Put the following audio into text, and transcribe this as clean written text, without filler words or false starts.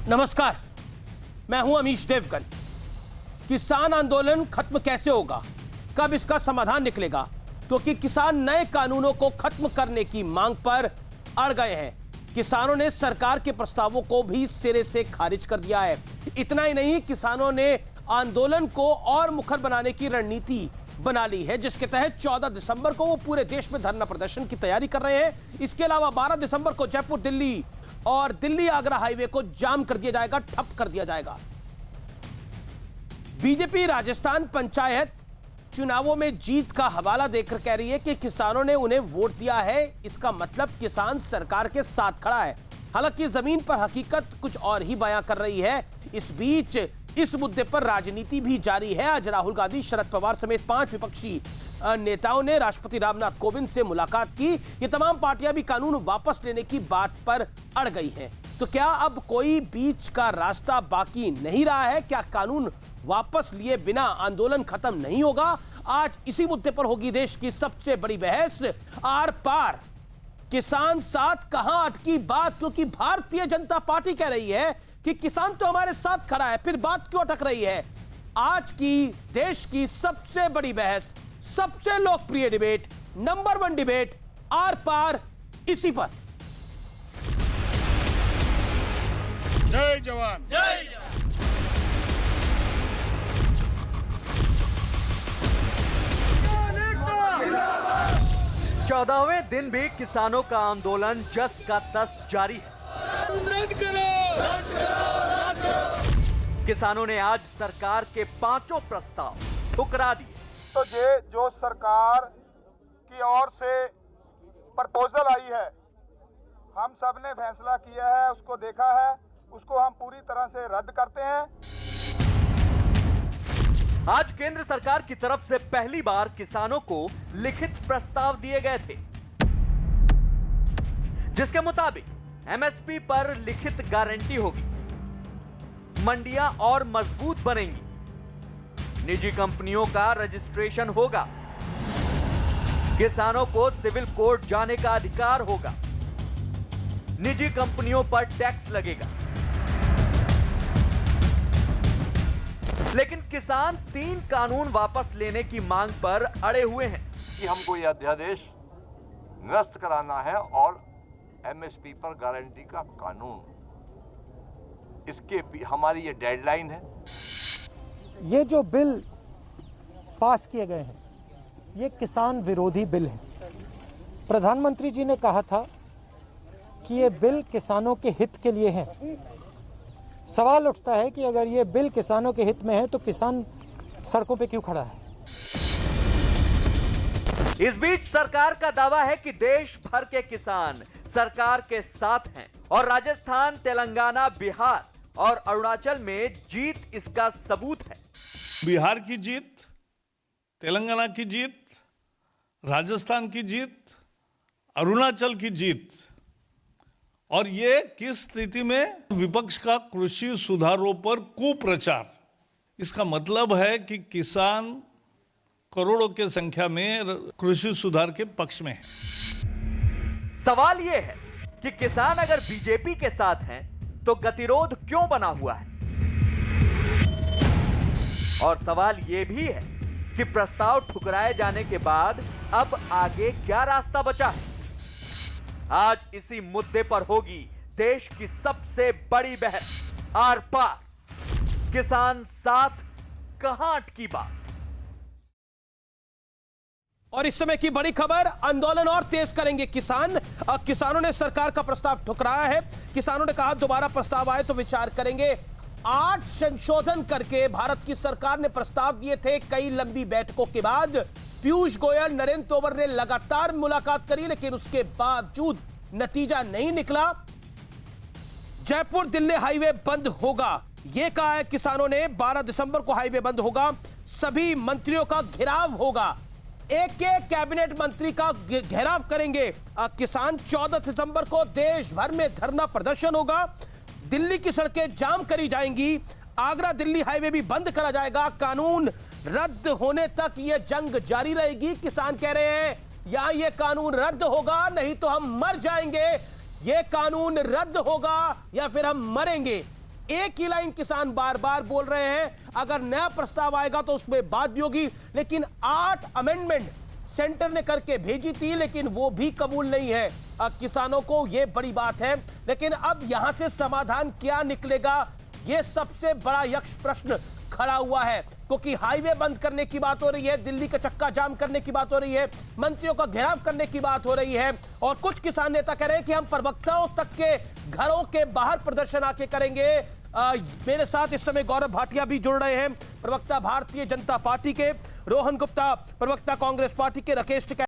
नमस्कार, मैं हूं अमीश देवगन। किसान आंदोलन खत्म कैसे होगा, कब इसका समाधान निकलेगा? क्योंकि किसान नए कानूनों को खत्म करने की मांग पर अड़ गए हैं। किसानों ने सरकार के प्रस्तावों को भी सिरे से खारिज कर दिया है। इतना ही नहीं, किसानों ने आंदोलन को और मुखर बनाने की रणनीति बना ली है, जिसके तहत 14 दिसंबर को वो पूरे देश में धरना प्रदर्शन की तैयारी कर रहे हैं। इसके अलावा 12 दिसंबर को जयपुर दिल्ली और दिल्ली आगरा हाईवे को जाम कर दिया जाएगा, ठप कर दिया जाएगा। बीजेपी राजस्थान पंचायत चुनावों में जीत का हवाला देकर कह रही है कि किसानों ने उन्हें वोट दिया है, इसका मतलब किसान सरकार के साथ खड़ा है। हालांकि जमीन पर हकीकत कुछ और ही बयां कर रही है। इस बीच इस मुद्दे पर राजनीति भी जारी है। आज राहुल गांधी, शरद पवार समेत 5 विपक्षी नेताओं ने राष्ट्रपति रामनाथ कोविंद से मुलाकात की। ये तमाम पार्टियां भी कानून वापस लेने की बात पर अड़ गई हैं। तो क्या अब कोई बीच का रास्ता बाकी नहीं रहा है? क्या कानून वापस लिए बिना आंदोलन खत्म नहीं होगा? आज इसी मुद्दे पर होगी देश की सबसे बड़ी बहस। आर पार किसान साथ कहां अटकी बात, क्योंकि भारतीय जनता पार्टी कह रही है कि किसान तो हमारे साथ खड़ा है, फिर बात क्यों अटक रही है? आज की देश की सबसे बड़ी बहस, सबसे लोकप्रिय डिबेट, नंबर 1 डिबेट, आर पार, इसी पर। जय जवान, जय जवान। 14वें दिन भी किसानों का आंदोलन जस का तस जारी है। रद्द करो। किसानों ने आज सरकार के 5 प्रस्ताव ठुकरा दिए। तो ये जो सरकार की ओर से प्रपोजल आई है, हम सब ने फैसला किया है, उसको देखा है, उसको हम पूरी तरह से रद्द करते हैं। आज केंद्र सरकार की तरफ से पहली बार किसानों को लिखित प्रस्ताव दिए गए थे, जिसके मुताबिक एमएसपी पर लिखित गारंटी होगी, मंडियां और मजबूत बनेंगी, निजी कंपनियों का रजिस्ट्रेशन होगा, किसानों को सिविल कोर्ट जाने का अधिकार होगा, निजी कंपनियों पर टैक्स लगेगा। लेकिन किसान 3 कानून वापस लेने की मांग पर अड़े हुए हैं कि हमको यह अध्यादेश निरस्त कराना है और एमएसपी पर गारंटी का कानून, इसके हमारी ये डेडलाइन है। ये जो बिल पास किए गए हैं, ये किसान विरोधी बिल है। प्रधानमंत्री जी ने कहा था कि ये बिल किसानों के हित के लिए है। सवाल उठता है कि अगर ये बिल किसानों के हित में है तो किसान सड़कों पे क्यों खड़ा है? इस बीच सरकार का दावा है कि देश भर के किसान सरकार के साथ हैं और राजस्थान, तेलंगाना, बिहार और अरुणाचल में जीत इसका सबूत है। बिहार की जीत, तेलंगाना की जीत, राजस्थान की जीत, अरुणाचल की जीत, और ये किस स्थिति में? विपक्ष का कृषि सुधारों पर कुप्रचार। इसका मतलब है कि किसान करोड़ों की संख्या में कृषि सुधार के पक्ष में है। सवाल यह है कि किसान अगर बीजेपी के साथ हैं तो गतिरोध क्यों बना हुआ है? और सवाल यह भी है कि प्रस्ताव ठुकराए जाने के बाद अब आगे क्या रास्ता बचा है? आज इसी मुद्दे पर होगी देश की सबसे बड़ी बहस, आर पार किसान साथ कहां अटकी बात। और इस समय की बड़ी खबर, आंदोलन और तेज करेंगे किसान। किसानों ने सरकार का प्रस्ताव ठुकराया है। किसानों ने कहा दोबारा प्रस्ताव आए तो विचार करेंगे। 8 संशोधन करके भारत की सरकार ने प्रस्ताव दिए थे। कई लंबी बैठकों के बाद पीयूष गोयल, नरेंद्र तोमर ने लगातार मुलाकात करी, लेकिन उसके बावजूद नतीजा नहीं निकला। जयपुर दिल्ली हाईवे बंद होगा, यह कहा है किसानों ने। 12 दिसंबर को हाईवे बंद होगा, सभी मंत्रियों का घेराव होगा, एक एक कैबिनेट मंत्री का घेराव करेंगे किसान। 14 दिसंबर को देश भर में धरना प्रदर्शन होगा, दिल्ली की सड़कें जाम करी जाएंगी, आगरा दिल्ली हाईवे भी बंद करा जाएगा। कानून रद्द होने तक यह जंग जारी रहेगी। किसान कह रहे हैं या ये कानून रद्द होगा, नहीं तो हम मर जाएंगे। ये कानून रद्द होगा या फिर हम मरेंगे। एक ही लाइन किसान बार बार बोल रहे हैं, अगर नया प्रस्ताव आएगा तो उसमें बात भी होगी। लेकिन 8 अमेंडमेंट सेंटर ने करके भेजी थी, लेकिन वो भी कबूल नहीं है किसानों को, ये बड़ी बात है। लेकिन अब यहां से समाधान क्या निकलेगा, ये सबसे बड़ा यक्ष प्रश्न खड़ा हुआ है, क्योंकि हाईवे बंद करने की बात हो रही है, दिल्ली का चक्का जाम करने की बात हो रही है, मंत्रियों का घेराव करने की बात हो रही है, और कुछ किसान नेता कह रहे हैं कि हम प्रवक्ताओं तक के घरों के बाहर प्रदर्शन आके करेंगे। मेरे साथ इस समय गौरव भाटिया भी जुड़ रहे हैं, प्रवक्ता भारतीय जनता पार्टी के, रोहन गुप्ता प्रवक्ता कांग्रेस पार्टी के, राकेश टिकैत